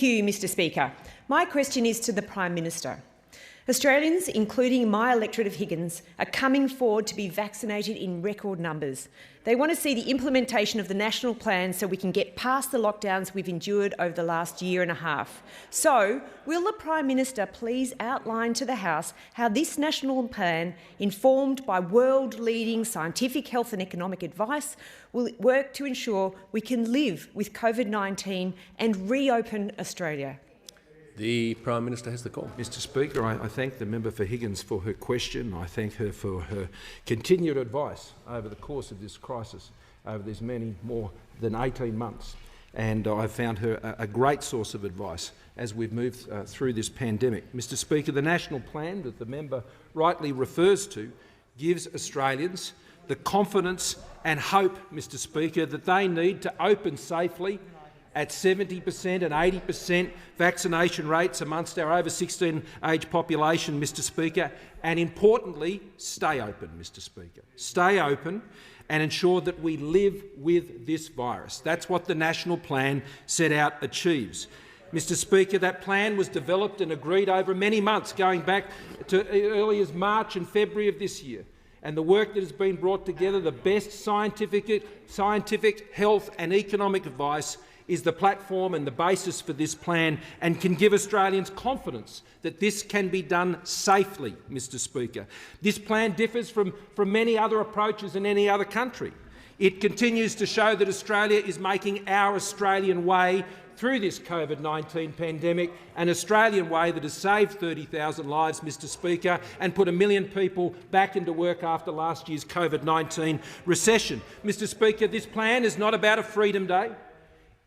Thank you, Mr Speaker. My question is to the Prime Minister. Australians, including my electorate of Higgins, are coming forward to be vaccinated in record numbers. They want to see the implementation of the national plan so we can get past the lockdowns we've endured over the last year and a half. So, will the Prime Minister please outline to the House how this national plan, informed by world-leading scientific health and economic advice, will work to ensure we can live with COVID-19 and reopen Australia? The Prime Minister has the call. Mr Speaker, I thank the member for Higgins for her question. I thank her for her continued advice over the course of this crisis, over these many more than 18 months. And I found her a great source of advice as we've moved through this pandemic. Mr Speaker, the national plan that the member rightly refers to gives Australians the confidence and hope, Mr Speaker, that they need to open safely at 70% and 80% vaccination rates amongst our over 16 age population, Mr Speaker, and importantly, stay open, Mr Speaker. Stay open and ensure that we live with this virus. That's what the national plan set out achieves. Mr Speaker, that plan was developed and agreed over many months, going back to early as March and February of this year. And the work that has been brought together, the best scientific, health and economic advice, is the platform and the basis for this plan and can give Australians confidence that this can be done safely, Mr Speaker. This plan differs from many other approaches in any other country. It continues to show that Australia is making our Australian way through this COVID-19 pandemic, an Australian way that has saved 30,000 lives, Mr Speaker, and put 1 million people back into work after last year's COVID-19 recession. Mr Speaker, this plan is not about a Freedom Day.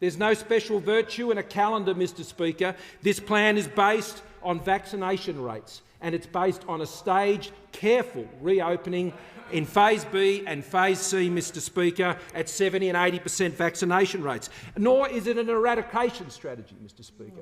There's no special virtue in a calendar, Mr Speaker. This plan is based on vaccination rates, and it's based on a staged, careful reopening in Phase B and Phase C, Mr Speaker, at 70% and 80% vaccination rates. Nor is it an eradication strategy, Mr Speaker.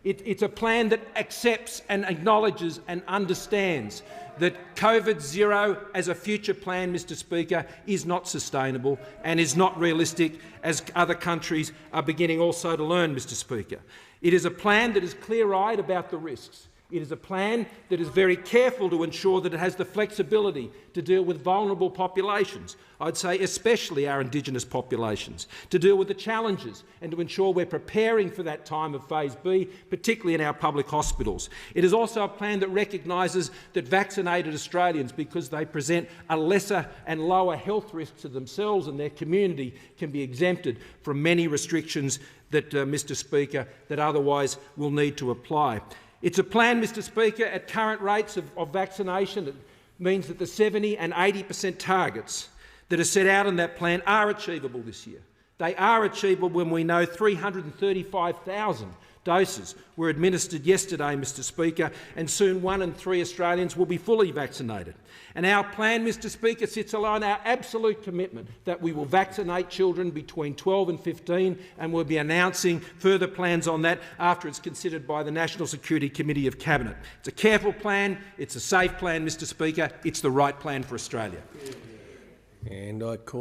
It's a plan that accepts and acknowledges and understands that COVID-0 as a future plan, Mr Speaker, is not sustainable and is not realistic, as other countries are beginning also to learn, Mr Speaker. It is a plan that is clear-eyed about the risks. It is a plan that is very careful to ensure that it has the flexibility to deal with vulnerable populations, I'd say especially our Indigenous populations, to deal with the challenges and to ensure we're preparing for that time of Phase B, particularly in our public hospitals. It is also a plan that recognises that vaccinated Australians, because they present a lesser and lower health risk to themselves and their community, can be exempted from many restrictions that, Mr Speaker, that otherwise will need to apply. It's a plan, Mr Speaker, at current rates of vaccination. It means that the 70% and 80% targets that are set out in that plan are achievable this year. They are achievable when we know 335,000 doses were administered yesterday, Mr Speaker, and soon 1 in 3 Australians will be fully vaccinated. And our plan, Mr Speaker, sits alone our absolute commitment that we will vaccinate children between 12 and 15, and we'll be announcing further plans on that after it's considered by the National Security Committee of Cabinet. It's a careful plan, it's a safe plan, Mr Speaker, it's the right plan for Australia. And I call